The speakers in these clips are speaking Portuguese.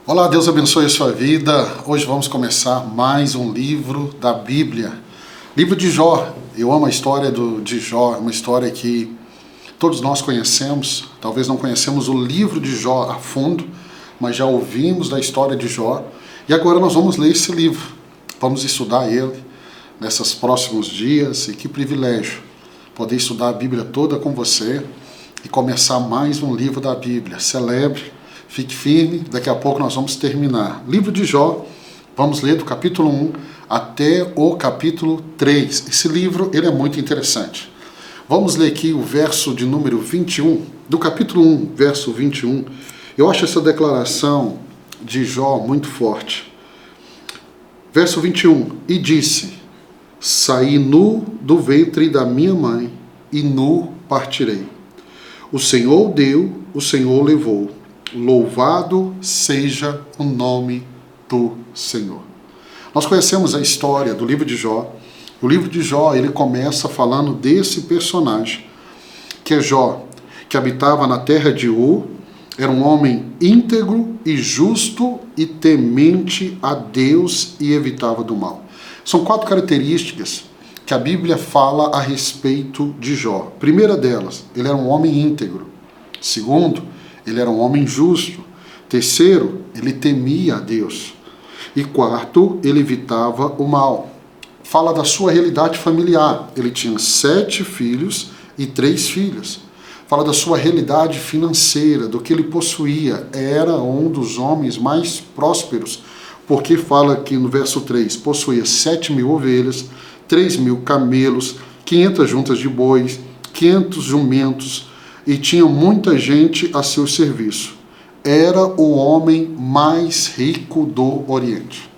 Olá, Deus abençoe a sua vida. Hoje vamos começar mais um livro da Bíblia. Livro de Jó. Eu amo a história de Jó, é uma história que todos nós conhecemos. Talvez não conhecemos o livro de Jó a fundo, mas já ouvimos da história de Jó. E agora nós vamos ler esse livro. Vamos estudar ele nesses próximos dias. E que privilégio poder estudar a Bíblia toda com você e começar mais um livro da Bíblia. Celebre. Fique firme, daqui a pouco nós vamos terminar. Livro de Jó, vamos ler do capítulo 1 até o capítulo 3. Esse livro ele é muito interessante. Vamos ler aqui o verso de número 21, do capítulo 1, verso 21. Eu acho essa declaração de Jó muito forte. Verso 21, e disse, saí nu do ventre da minha mãe, e nu partirei. O Senhor deu, o Senhor levou. Louvado seja o nome do Senhor. Nós conhecemos a história do livro de Jó. O livro de Jó, ele começa falando desse personagem, que é Jó, que habitava na terra de Ur, era um homem íntegro e justo e temente a Deus e evitava do mal. São 4 características que a Bíblia fala a respeito de Jó. Primeira delas, ele era um homem íntegro. Segundo, ele era um homem justo. Terceiro, ele temia a Deus. E quarto, ele evitava o mal. Fala da sua realidade familiar. Ele tinha 7 filhos e 3 filhas. Fala da sua realidade financeira, do que ele possuía. Era um dos homens mais prósperos, porque fala aqui no verso 3, possuía 7.000 ovelhas, 3.000 camelos, 500 juntas de bois, 500 jumentos, e tinha muita gente a seu serviço. Era o homem mais rico do Oriente.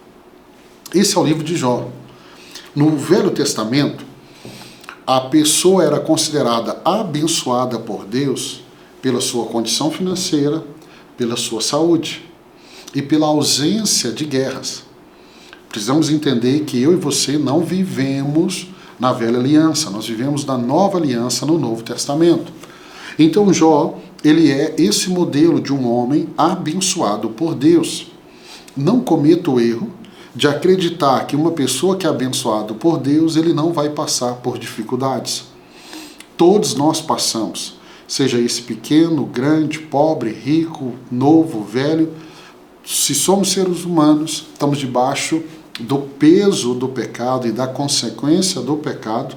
Esse é o livro de Jó. No Velho Testamento, a pessoa era considerada abençoada por Deus pela sua condição financeira, pela sua saúde e pela ausência de guerras. Precisamos entender que eu e você não vivemos na Velha Aliança, nós vivemos na Nova Aliança, no Novo Testamento. Então Jó, ele é esse modelo de um homem abençoado por Deus. Não cometa o erro de acreditar que uma pessoa que é abençoada por Deus, ele não vai passar por dificuldades. Todos nós passamos, seja esse pequeno, grande, pobre, rico, novo, velho. Se somos seres humanos, estamos debaixo do peso do pecado e da consequência do pecado.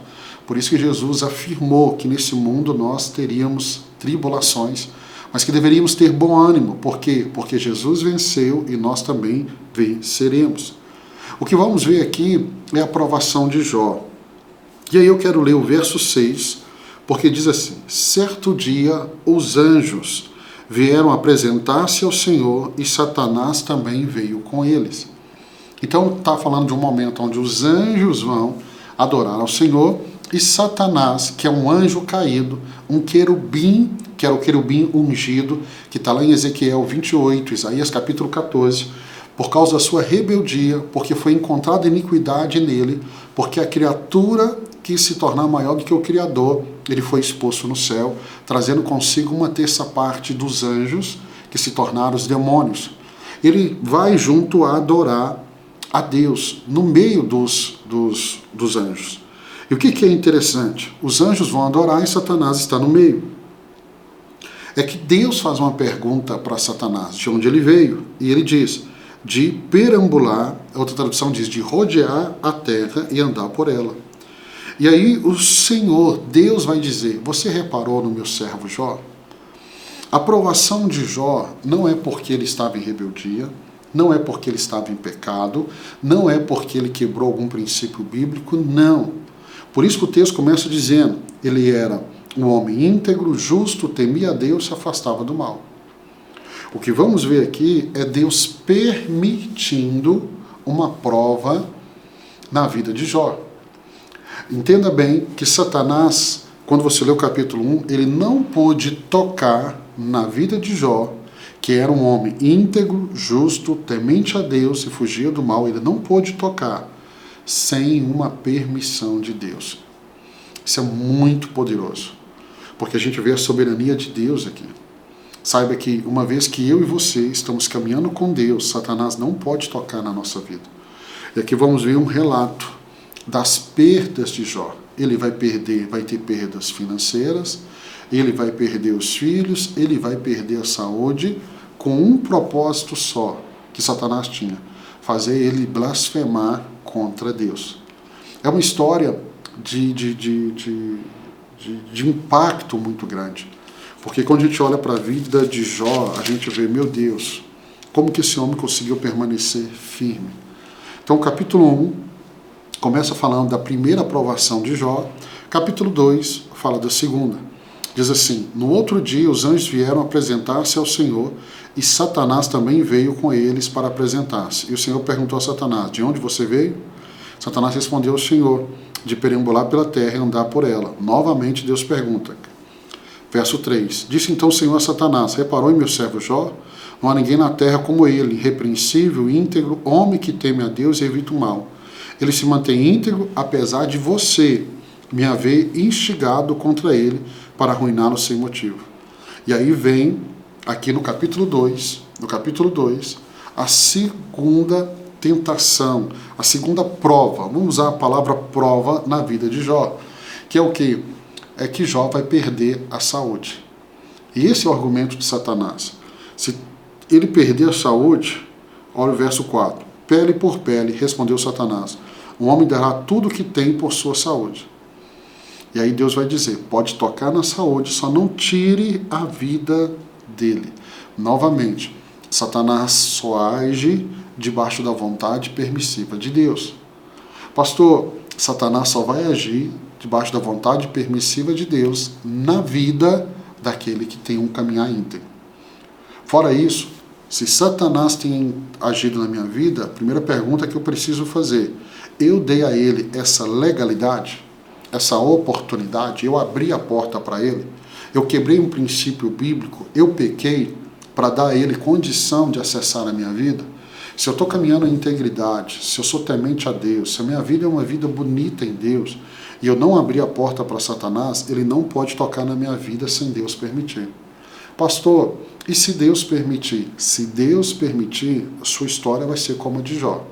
Por isso que Jesus afirmou que nesse mundo nós teríamos tribulações, mas que deveríamos ter bom ânimo. Por quê? Porque Jesus venceu e nós também venceremos. O que vamos ver aqui é a aprovação de Jó. E aí eu quero ler o verso 6, porque diz assim, certo dia os anjos vieram apresentar-se ao Senhor e Satanás também veio com eles. Então está falando de um momento onde os anjos vão adorar ao Senhor e Satanás, que é um anjo caído, um querubim, que era o querubim ungido, que está lá em Ezequiel 28, Isaías capítulo 14, por causa da sua rebeldia, porque foi encontrada iniquidade nele, porque a criatura quis se tornar maior do que o Criador, ele foi exposto no céu, trazendo consigo 1/3 dos anjos, que se tornaram os demônios. Ele vai junto a adorar a Deus, no meio dos anjos. E o que é interessante? Os anjos vão adorar e Satanás está no meio. É que Deus faz uma pergunta para Satanás, de onde ele veio, e ele diz, de perambular, outra tradução diz, de rodear a terra e andar por ela. E aí o Senhor, Deus vai dizer, você reparou no meu servo Jó? A aprovação de Jó não é porque ele estava em rebeldia, não é porque ele estava em pecado, não é porque ele quebrou algum princípio bíblico, não. Por isso que o texto começa dizendo, ele era um homem íntegro, justo, temia a Deus, se afastava do mal. O que vamos ver aqui é Deus permitindo uma prova na vida de Jó. Entenda bem que Satanás, quando você lê o capítulo 1, ele não pôde tocar na vida de Jó, que era um homem íntegro, justo, temente a Deus e fugia do mal, ele não pôde tocar sem uma permissão de Deus. Isso é muito poderoso, porque a gente vê a soberania de Deus aqui. Saiba que uma vez que eu e você estamos caminhando com Deus, Satanás não pode tocar na nossa vida. E aqui vamos ver um relato das perdas de Jó. Ele vai ter perdas financeiras, ele vai perder os filhos, ele vai perder a saúde, com um propósito só que Satanás tinha: fazer ele blasfemar contra Deus. É uma história de impacto muito grande. Porque quando a gente olha para a vida de Jó, a gente vê, meu Deus, como que esse homem conseguiu permanecer firme. Então, o capítulo 1 começa falando da primeira aprovação de Jó. Capítulo 2 fala da segunda. Diz assim: no outro dia os anjos vieram apresentar-se ao Senhor, e Satanás também veio com eles para apresentar-se. E o Senhor perguntou a Satanás: de onde você veio? Satanás respondeu ao Senhor: de perambular pela terra e andar por ela. Novamente Deus pergunta. Verso 3. Disse então o Senhor a Satanás: reparou em meu servo Jó? Não há ninguém na terra como ele, irrepreensível, íntegro, homem que teme a Deus e evita o mal. Ele se mantém íntegro, apesar de você me haver instigado contra ele para arruiná-lo sem motivo. E aí vem, aqui no capítulo 2, a segunda tentação, a segunda prova. Vamos usar a palavra prova na vida de Jó, que é o quê? É que Jó vai perder a saúde. E esse é o argumento de Satanás. Se ele perder a saúde, olha o verso 4. Pele por pele, respondeu Satanás, um homem dará tudo o que tem por sua saúde. E aí Deus vai dizer: pode tocar na saúde, só não tire a vida dele. Novamente, Satanás só age debaixo da vontade permissiva de Deus. Pastor, Satanás só vai agir debaixo da vontade permissiva de Deus na vida daquele que tem um caminhar íntegro. Fora isso, se Satanás tem agido na minha vida, a primeira pergunta que eu preciso fazer: eu dei a ele essa legalidade, essa oportunidade, eu abri a porta para ele, eu quebrei um princípio bíblico, eu pequei para dar a ele condição de acessar a minha vida? Se eu estou caminhando em integridade, se eu sou temente a Deus, se a minha vida é uma vida bonita em Deus, e eu não abri a porta para Satanás, ele não pode tocar na minha vida sem Deus permitir. Pastor, e se Deus permitir? Se Deus permitir, a sua história vai ser como a de Jó.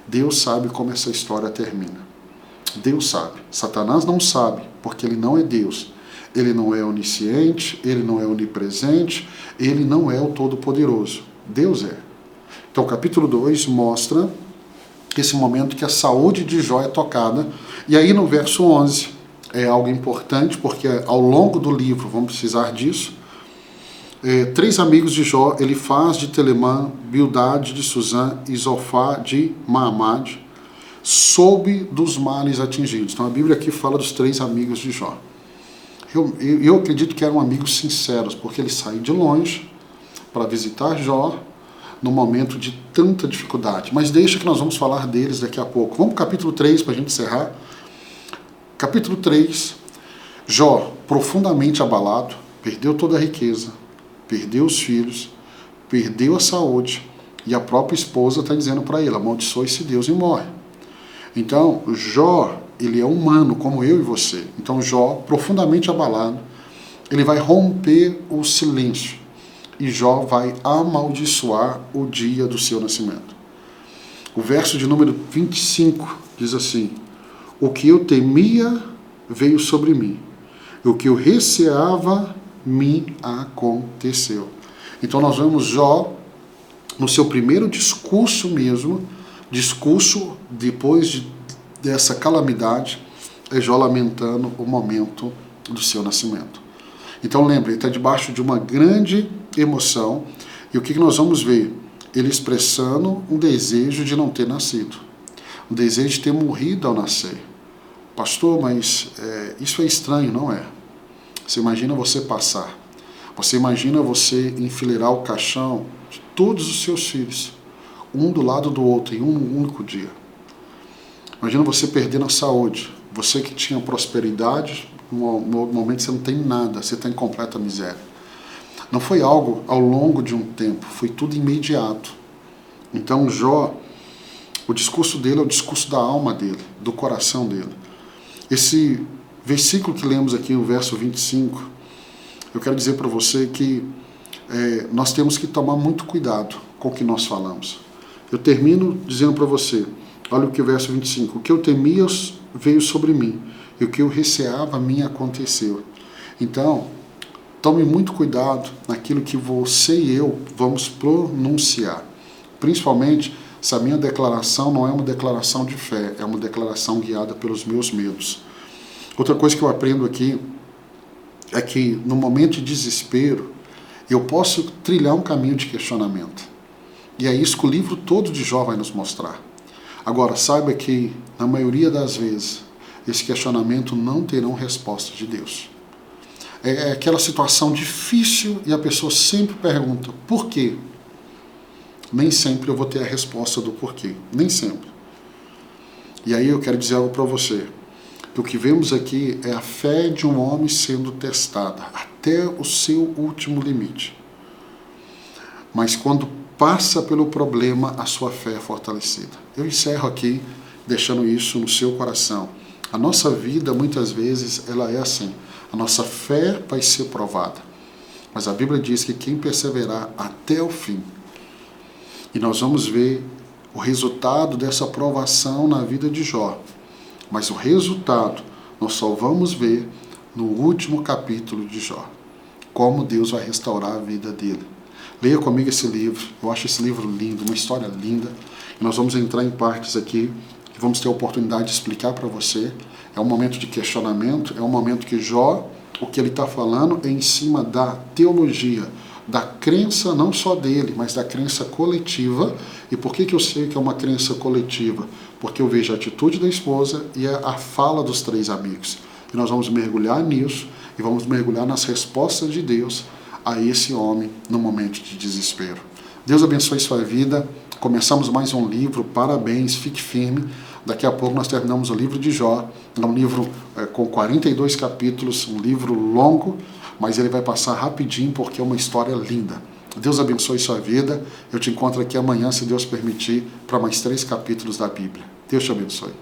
Deus sabe como essa história termina. Deus sabe. Satanás não sabe, porque ele não é Deus. Ele não é onisciente, ele não é onipresente, ele não é o Todo-Poderoso. Deus é. Então, o capítulo 2 mostra esse momento que a saúde de Jó é tocada. E aí, no verso 11, é algo importante, porque ao longo do livro vamos precisar disso. 3 amigos de Jó, Elifaz de Telemã, Bildade de Suzã e Zofá de Maamad, soube dos males atingidos. Então, a Bíblia aqui fala dos 3 amigos de Jó. Eu acredito que eram amigos sinceros, porque eles saíram de longe para visitar Jó no momento de tanta dificuldade. Mas deixa que nós vamos falar deles daqui a pouco. Vamos para o capítulo 3 para a gente encerrar. Capítulo 3, Jó, profundamente abalado, perdeu toda a riqueza, perdeu os filhos, perdeu a saúde, e a própria esposa está dizendo para ele: amaldiçoe esse Deus e morre. Então, Jó, ele é humano, como eu e você. Então, Jó, profundamente abalado, ele vai romper o silêncio. E Jó vai amaldiçoar o dia do seu nascimento. O verso de número 25 diz assim: o que eu temia veio sobre mim, e o que eu receava me aconteceu. Então nós vemos Jó no seu primeiro discurso mesmo, discurso depois dessa calamidade, é Jó lamentando o momento do seu nascimento. Então lembre, ele está debaixo de uma grande emoção, e o que nós vamos ver? Ele expressando um desejo de não ter nascido, um desejo de ter morrido ao nascer. Pastor, mas isso é estranho, não é? Você imagina você passar, você imagina você enfileirar o caixão de todos os seus filhos, um do lado do outro, em um único dia. Imagina você perdendo a saúde, você que tinha prosperidade, no momento você não tem nada, você está em completa miséria. Não foi algo ao longo de um tempo, foi tudo imediato. Então Jó, o discurso dele é o discurso da alma dele, do coração dele. Esse versículo que lemos aqui, o verso 25, eu quero dizer para você que nós temos que tomar muito cuidado com o que nós falamos. Eu termino dizendo para você, olha o que o verso 25, o que eu temia veio sobre mim, e o que eu receava a mim aconteceu. Então, tome muito cuidado naquilo que você e eu vamos pronunciar, principalmente se a minha declaração não é uma declaração de fé, é uma declaração guiada pelos meus medos. Outra coisa que eu aprendo aqui é que no momento de desespero, eu posso trilhar um caminho de questionamento. E é isso que o livro todo de Jó vai nos mostrar. Agora, saiba que, na maioria das vezes, esse questionamento não terá resposta de Deus. É aquela situação difícil e a pessoa sempre pergunta, por quê? Nem sempre eu vou ter a resposta do porquê, nem sempre. E aí eu quero dizer algo para você. O que vemos aqui é a fé de um homem sendo testada até o seu último limite. Mas quando passa pelo problema, a sua fé é fortalecida. Eu encerro aqui deixando isso no seu coração. A nossa vida, muitas vezes, ela é assim. A nossa fé vai ser provada. Mas a Bíblia diz que quem perseverar até o fim. E nós vamos ver o resultado dessa provação na vida de Jó. Mas o resultado nós só vamos ver no último capítulo de Jó. Como Deus vai restaurar a vida dele. Leia comigo esse livro. Eu acho esse livro lindo, uma história linda. E nós vamos entrar em partes aqui que vamos ter a oportunidade de explicar para você. É um momento de questionamento, é um momento que Jó, o que ele está falando é em cima da teologia, da crença não só dele, mas da crença coletiva. E por que eu sei que é uma crença coletiva? Porque eu vejo a atitude da esposa e a fala dos três amigos. E nós vamos mergulhar nisso e vamos mergulhar nas respostas de Deus a esse homem no momento de desespero. Deus abençoe sua vida. Começamos mais um livro, parabéns, fique firme. Daqui a pouco nós terminamos o livro de Jó. É um livro com 42 capítulos, um livro longo, mas ele vai passar rapidinho porque é uma história linda. Deus abençoe sua vida. Eu te encontro aqui amanhã, se Deus permitir, para mais 3 capítulos da Bíblia. Deus te abençoe.